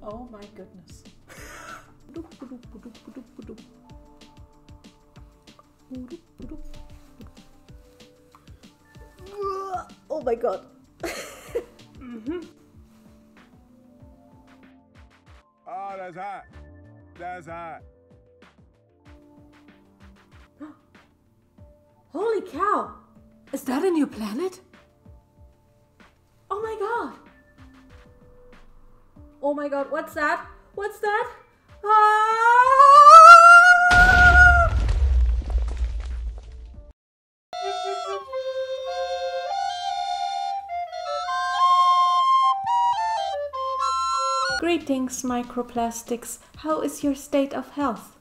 Oh my goodness. Oh my god. Oh, that's hot. That's hot. Holy cow! Is that a new planet? Oh my god! Oh my god, what's that? What's that? Ah! Greetings, microplastics. How is your state of health?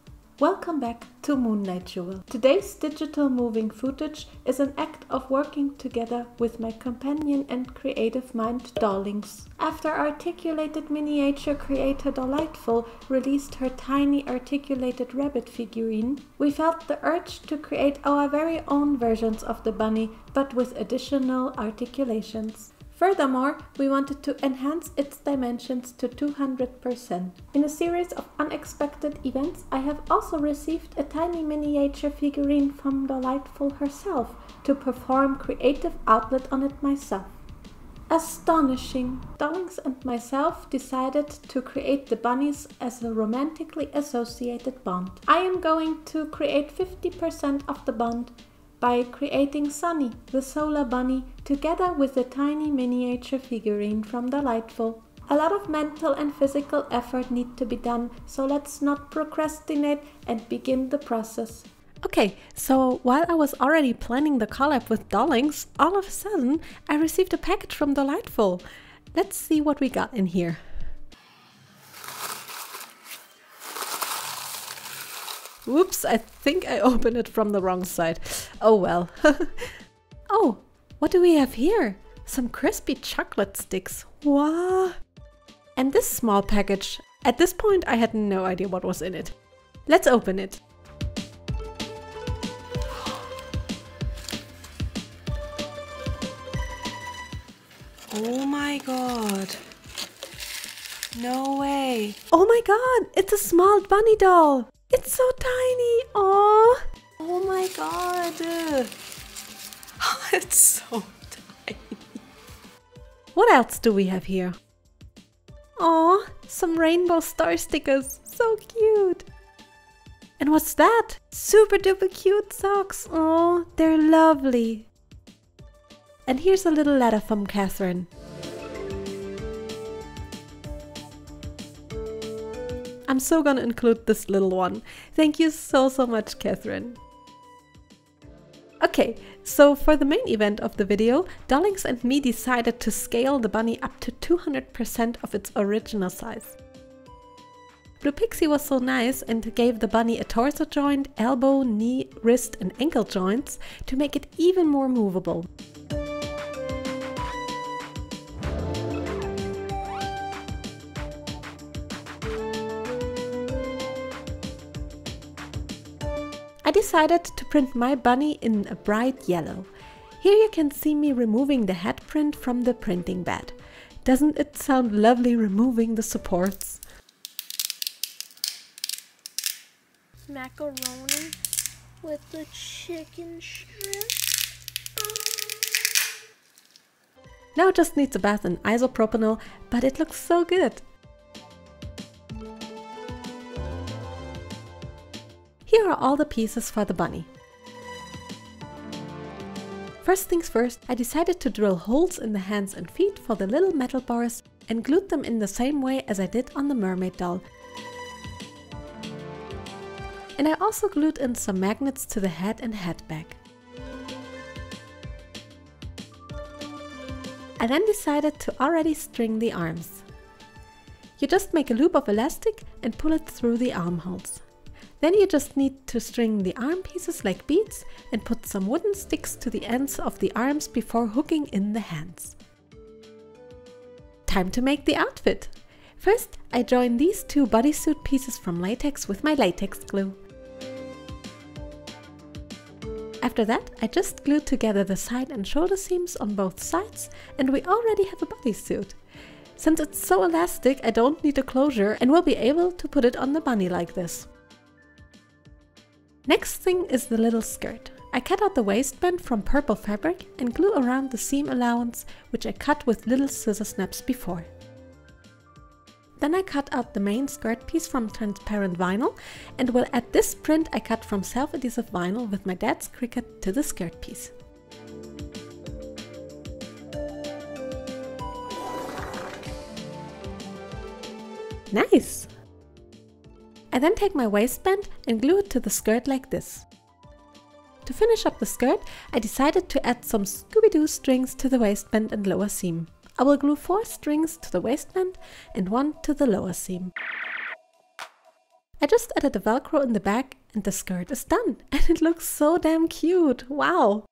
Welcome back to Moonlight Jewel. Today's digital moving footage is an act of working together with my companion and creative mind, Dollings. After articulated miniature creator Delightful released her tiny articulated rabbit figurine, we felt the urge to create our very own versions of the bunny, but with additional articulations. Furthermore, we wanted to enhance its dimensions to 200%. In a series of unexpected events, I have also received a tiny miniature figurine from Delightful herself to perform creative outlet on it myself. Astonishing! Dollings and myself decided to create the bunnies as a romantically associated bond. I am going to create 50% of the bond by creating Sunny, the solar bunny, together with a tiny miniature figurine from Delightful. A lot of mental and physical effort need to be done, so let's not procrastinate and begin the process. Okay, so while I was already planning the collab with Dollings, all of a sudden I received a package from Delightful. Let's see what we got in here. Whoops, I think I opened it from the wrong side. Oh well. Oh, what do we have here? Some crispy chocolate sticks. Wow. And this small package. At this point I had no idea what was in it. Let's open it. Oh my god. No way. Oh my god, it's a small bunny doll. It's so tiny! Aww! Oh my god! Oh, it's so tiny. What else do we have here? Aww! Some rainbow star stickers! So cute! And what's that? Super duper cute socks! Aww, they're lovely! And here's a little letter from Catherine. I'm so gonna include this little one. Thank you so much, Catherine. Okay, so for the main event of the video, Dollings and me decided to scale the bunny up to 200% of its original size. Blue Pixie was so nice and gave the bunny a torso joint, elbow, knee, wrist and ankle joints to make it even more movable. I decided to print my bunny in a bright yellow. Here you can see me removing the head print from the printing bed. Doesn't it sound lovely removing the supports? Macaroni with the chicken strip. Now it just needs a bath in isopropanol, but it looks so good. Here are all the pieces for the bunny. First things first, I decided to drill holes in the hands and feet for the little metal bars and glued them in the same way as I did on the mermaid doll. And I also glued in some magnets to the head and head bag. I then decided to already string the arms. You just make a loop of elastic and pull it through the armholes. Then you just need to string the arm pieces like beads and put some wooden sticks to the ends of the arms before hooking in the hands. Time to make the outfit! First, I join these two bodysuit pieces from latex with my latex glue. After that, I just glued together the side and shoulder seams on both sides and we already have a bodysuit. Since it's so elastic, I don't need a closure and will be able to put it on the bunny like this. Next thing is the little skirt. I cut out the waistband from purple fabric and glue around the seam allowance, which I cut with little scissor snaps before. Then I cut out the main skirt piece from transparent vinyl and will add this print I cut from self-adhesive vinyl with my dad's Cricut to the skirt piece. Nice! I then take my waistband and glue it to the skirt like this. To finish up the skirt, I decided to add some Scooby-Doo strings to the waistband and lower seam. I will glue 4 strings to the waistband and 1 to the lower seam. I just added the Velcro in the back and the skirt is done, and it looks so damn cute, wow!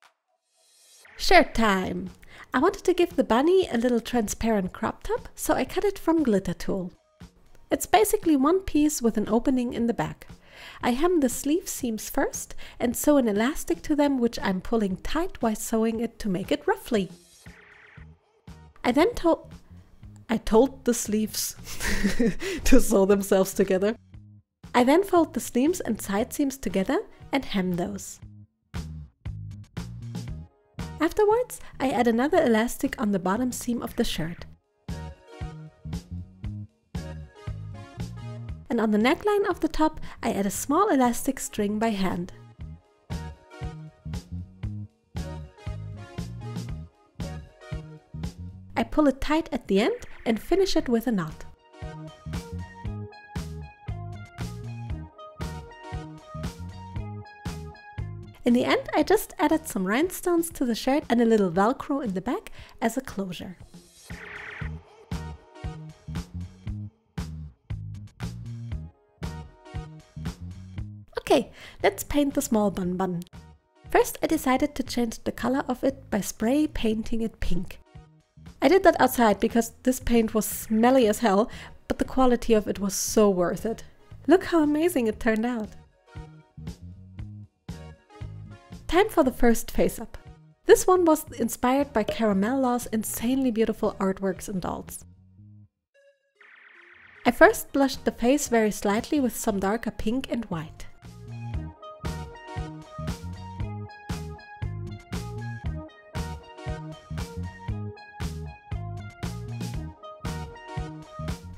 Shirt time! I wanted to give the bunny a little transparent crop top, so I cut it from Glitter Tool. It's basically one piece with an opening in the back. I hem the sleeve seams first and sew an elastic to them, which I'm pulling tight while sewing it to make it ruffly. I told the sleeves to sew themselves together. I then fold the sleeves and side seams together and hem those. Afterwards, I add another elastic on the bottom seam of the shirt. And on the neckline of the top, I add a small elastic string by hand. I pull it tight at the end and finish it with a knot. In the end, I just added some rhinestones to the shirt and a little Velcro in the back as a closure. Okay, let's paint the small bun. First, I decided to change the color of it by spray painting it pink. I did that outside because this paint was smelly as hell, but the quality of it was so worth it. Look how amazing it turned out. Time for the first face up. This one was inspired by Caramel Law's insanely beautiful artworks and dolls. I first blushed the face very slightly with some darker pink and white.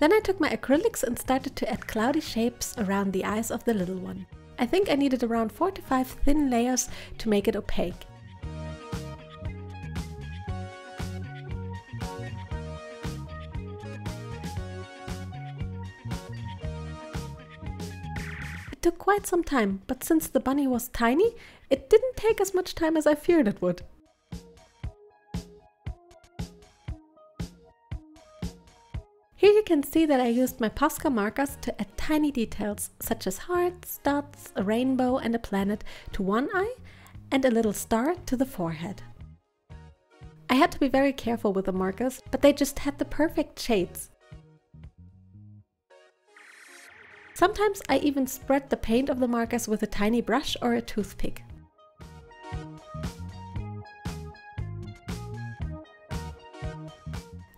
Then I took my acrylics and started to add cloudy shapes around the eyes of the little one. I think I needed around 4 to 5 thin layers to make it opaque. It took quite some time, but since the bunny was tiny, it didn't take as much time as I feared it would. Here you can see that I used my Posca markers to add tiny details, such as hearts, dots, a rainbow and a planet to one eye, and a little star to the forehead. I had to be very careful with the markers, but they just had the perfect shades. Sometimes I even spread the paint of the markers with a tiny brush or a toothpick.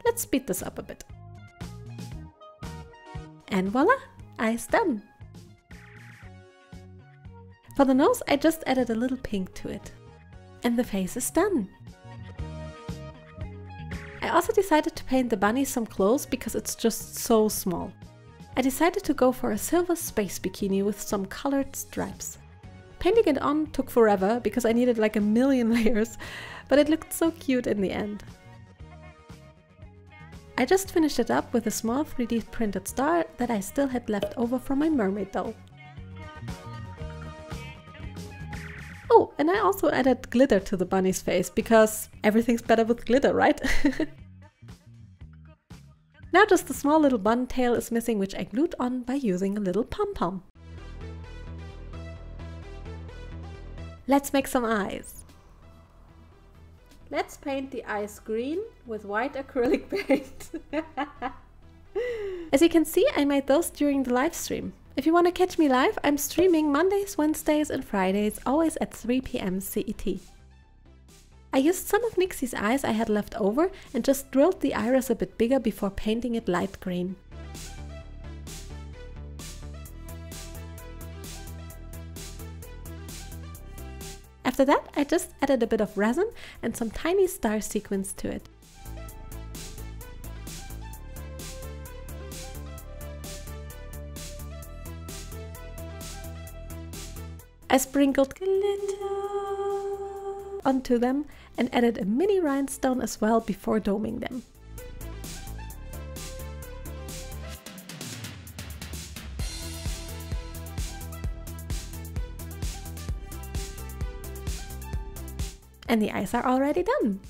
Let's speed this up a bit. And voila! Eyes done! For the nose, I just added a little pink to it. And the face is done! I also decided to paint the bunny some clothes because it's just so small. I decided to go for a silver space bikini with some colored stripes. Painting it on took forever because I needed like a million layers, but it looked so cute in the end. I just finished it up with a small 3D printed star that I still had left over from my mermaid doll. Oh, and I also added glitter to the bunny's face because everything's better with glitter, right? Now just the small little bun tail is missing, which I glued on by using a little pom-pom. Let's make some eyes. Let's paint the eyes green with white acrylic paint. As you can see, I made those during the live stream. If you want to catch me live, I'm streaming Mondays, Wednesdays and Fridays, always at 3 PM CET. I used some of Nixie's eyes I had left over and just drilled the iris a bit bigger before painting it light green. After that, I just added a bit of resin and some tiny star sequins to it. I sprinkled glitter onto them and added a mini rhinestone as well before doming them. And the eyes are already done.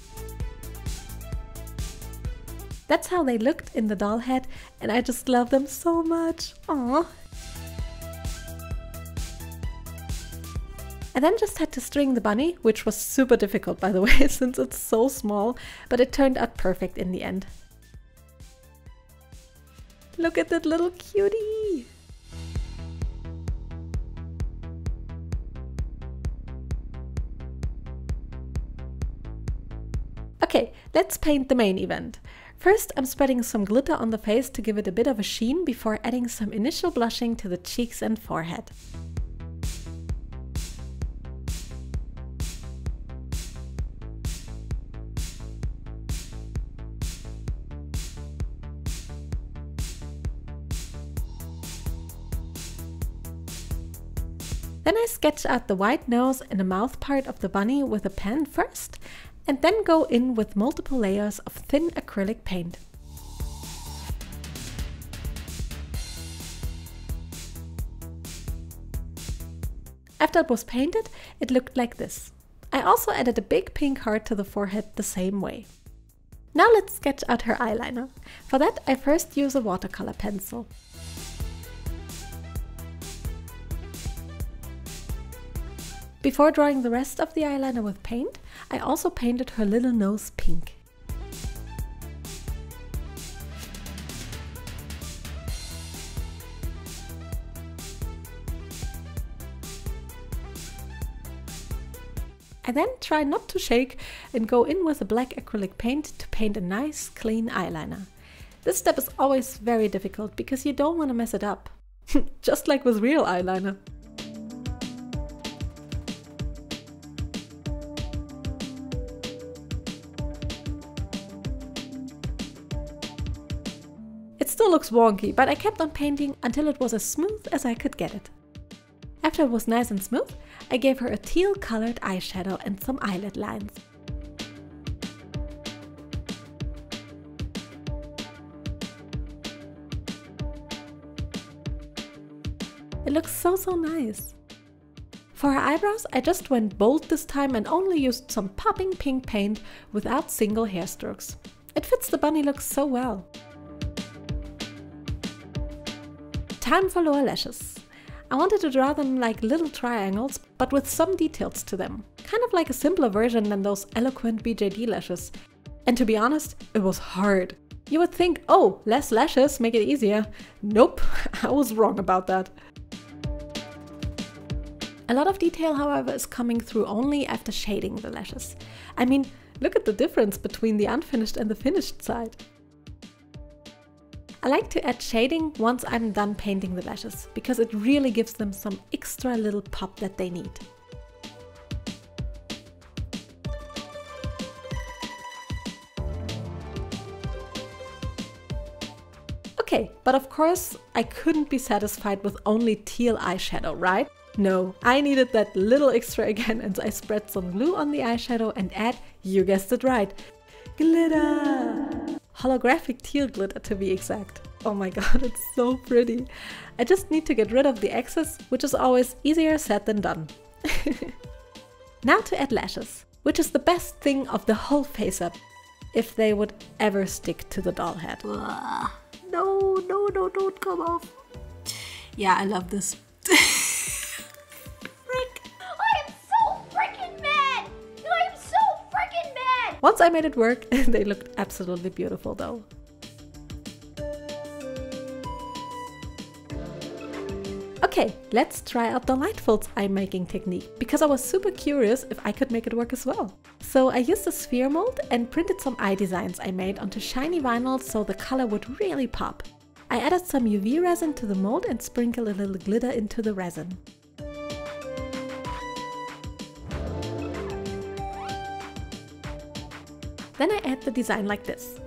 That's how they looked in the doll head, and I just love them so much. Aww. I then just had to string the bunny, which was super difficult by the way, since it's so small, but it turned out perfect in the end. Look at that little cutie! Okay, let's paint the main event. First, I'm spreading some glitter on the face to give it a bit of a sheen before adding some initial blushing to the cheeks and forehead. Then I sketch out the white nose and the mouth part of the bunny with a pen first, and then go in with multiple layers of thin acrylic paint. After it was painted, it looked like this. I also added a big pink heart to the forehead the same way. Now let's sketch out her eyeliner. For that, I first use a watercolor pencil. Before drawing the rest of the eyeliner with paint, I also painted her little nose pink. I then try not to shake and go in with a black acrylic paint to paint a nice, clean eyeliner. This step is always very difficult because you don't want to mess it up. Just like with real eyeliner. It still looks wonky, but I kept on painting until it was as smooth as I could get it. After it was nice and smooth, I gave her a teal colored eyeshadow and some eyelid lines. It looks so nice. For her eyebrows, I just went bold this time and only used some popping pink paint without single hair strokes. It fits the bunny look so well. Time for lower lashes. I wanted to draw them like little triangles, but with some details to them. Kind of like a simpler version than those eloquent BJD lashes. And to be honest, it was hard. You would think, oh, less lashes make it easier. Nope, I was wrong about that. A lot of detail, however, is coming through only after shading the lashes. I mean, look at the difference between the unfinished and the finished side. I like to add shading once I'm done painting the lashes, because it really gives them some extra little pop that they need. Okay, but of course I couldn't be satisfied with only teal eyeshadow, right? No, I needed that little extra again, and I spread some glue on the eyeshadow and add, you guessed it right, glitter! Holographic teal glitter to be exact. Oh my god, it's so pretty. I just need to get rid of the excess, which is always easier said than done. Now to add lashes, which is the best thing of the whole face up, if they would ever stick to the doll head. Ugh. No, don't come off. Yeah, I love this. Once I made it work, they looked absolutely beautiful though. Okay, let's try out the light folds eye making technique, because I was super curious if I could make it work as well. So I used a sphere mold and printed some eye designs I made onto shiny vinyl so the color would really pop. I added some UV resin to the mold and sprinkled a little glitter into the resin. Then I add the design like this.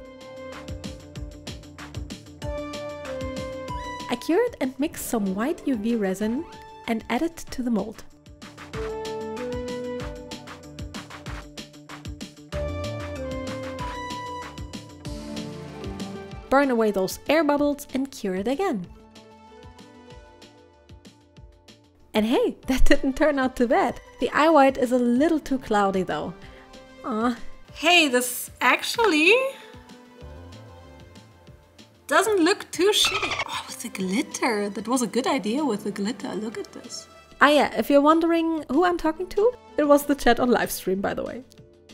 I cured and mixed some white UV resin and added to the mold. Burn away those air bubbles and cure it again. And hey, that didn't turn out too bad. The eye white is a little too cloudy though. Hey, this actually doesn't look too shitty. Oh, with the glitter. That was a good idea with the glitter. Look at this. Ah yeah, if you're wondering who I'm talking to, it was the chat on livestream, by the way.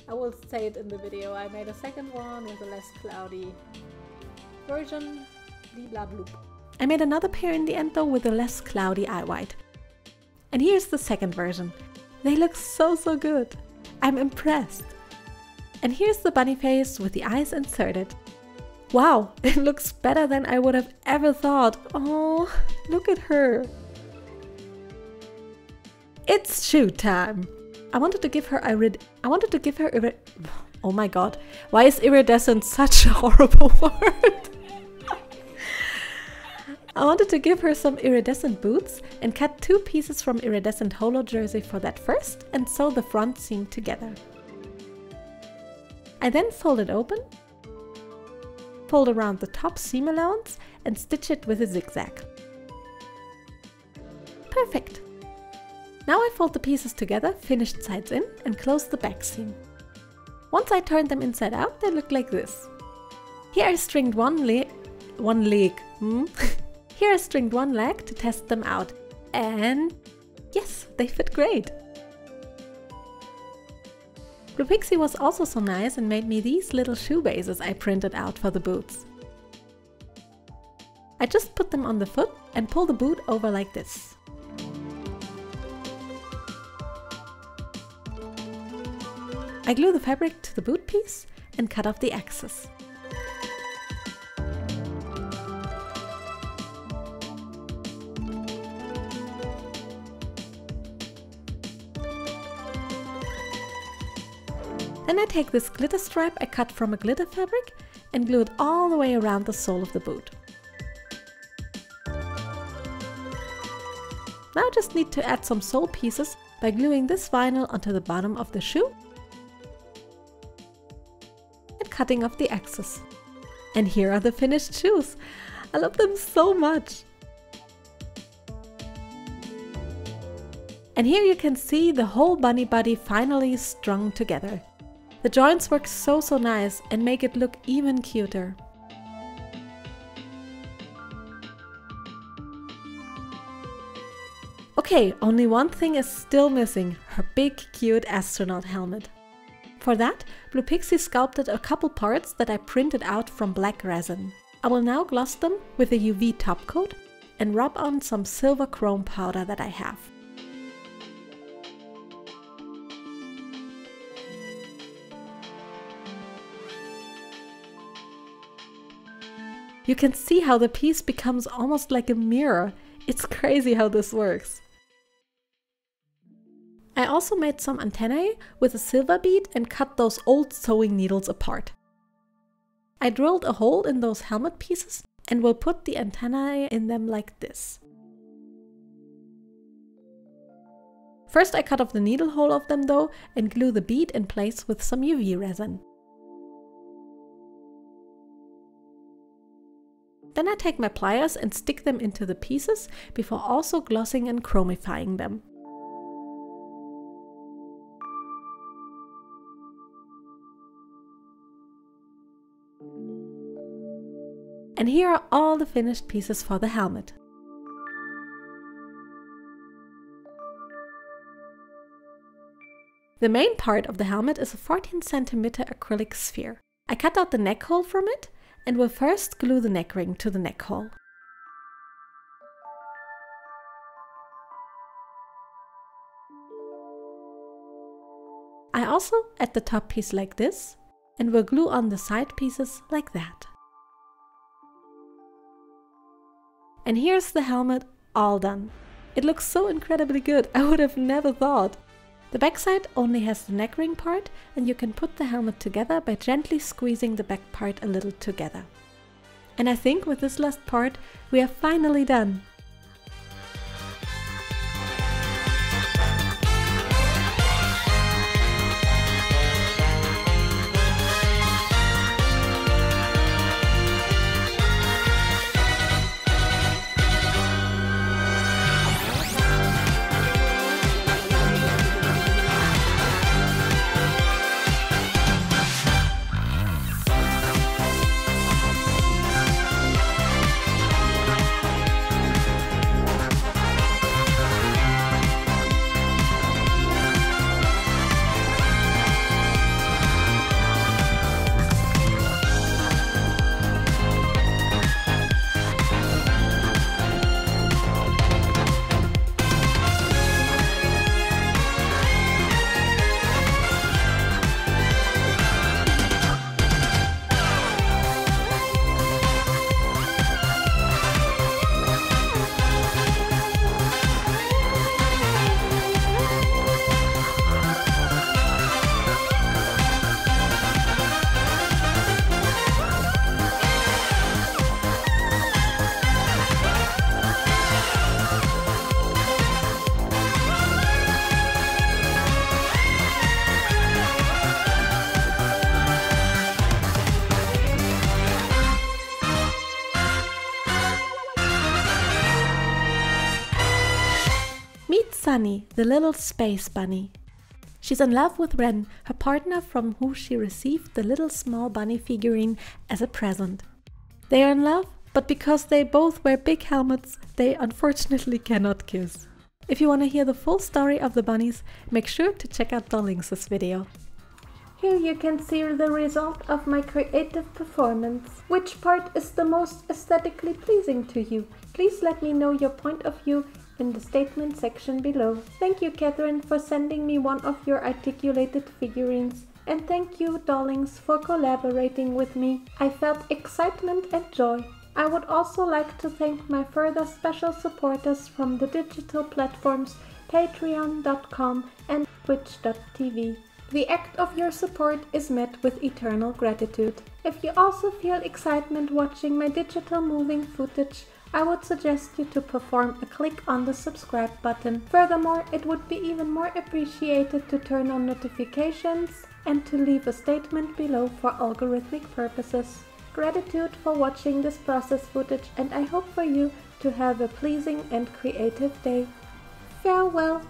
I will say it in the video. I made a second one with a less cloudy version. Blah bloop. I made another pair in the end though with a less cloudy eye white. And here's the second version. They look so good. I'm impressed. And here's the bunny face with the eyes inserted. Wow, it looks better than I would have ever thought. Oh, look at her. It's shoot time. I wanted to give her oh my god, why is iridescent such a horrible word? I wanted to give her some iridescent boots and cut 2 pieces from iridescent holo jersey for that first and sew the front seam together. I then fold it open, fold around the top seam allowance and stitch it with a zigzag. Perfect! Now I fold the pieces together, finished sides in, and close the back seam. Once I turned them inside out, they look like this. Here I stringed one leg to test them out, and yes, they fit great! Blue Pixie was also so nice and made me these little shoe bases I printed out for the boots. I just put them on the foot and pull the boot over like this. I glue the fabric to the boot piece and cut off the excess. Then I take this glitter stripe I cut from a glitter fabric and glue it all the way around the sole of the boot. Now I just need to add some sole pieces by gluing this vinyl onto the bottom of the shoe and cutting off the excess. And here are the finished shoes. I love them so much. And here you can see the whole bunny body finally strung together. The joints work so nice and make it look even cuter. Okay, only one thing is still missing, her big cute astronaut helmet. For that, Blue Pixie sculpted a couple parts that I printed out from black resin. I will now gloss them with a UV top coat and rub on some silver chrome powder that I have. You can see how the piece becomes almost like a mirror. It's crazy how this works. I also made some antennae with a silver bead and cut those old sewing needles apart. I drilled a hole in those helmet pieces and will put the antennae in them like this. First I cut off the needle hole of them though and glue the bead in place with some UV resin. Then I take my pliers and stick them into the pieces before also glossing and chromifying them. And here are all the finished pieces for the helmet. The main part of the helmet is a 14 cm acrylic sphere. I cut out the neck hole from it and will first glue the neck ring to the neck hole. I I also add the top piece like this and will glue on the side pieces like that. And here's the helmet all done. It looks so incredibly good, I would have never thought. The backside only has the neck ring part, and you can put the helmet together by gently squeezing the back part a little together. And I think with this last part we are finally done. Meet Sunny, the little space bunny. She's in love with Ren, her partner from whom she received the little small bunny figurine as a present. They are in love, but because they both wear big helmets, they unfortunately cannot kiss. If you want to hear the full story of the bunnies, make sure to check out Dollings' video. Here you can see the result of my creative performance. Which part is the most aesthetically pleasing to you? Please let me know your point of view in the statement section below. Thank you, Catherine, for sending me one of your articulated figurines. And thank you, Dollings, for collaborating with me. I felt excitement and joy. I would also like to thank my further special supporters from the digital platforms patreon.com and twitch.tv. The act of your support is met with eternal gratitude. If you also feel excitement watching my digital moving footage, I would suggest you to perform a click on the subscribe button. Furthermore, it would be even more appreciated to turn on notifications and to leave a statement below for algorithmic purposes. Gratitude for watching this process footage, and I hope for you to have a pleasing and creative day. Farewell!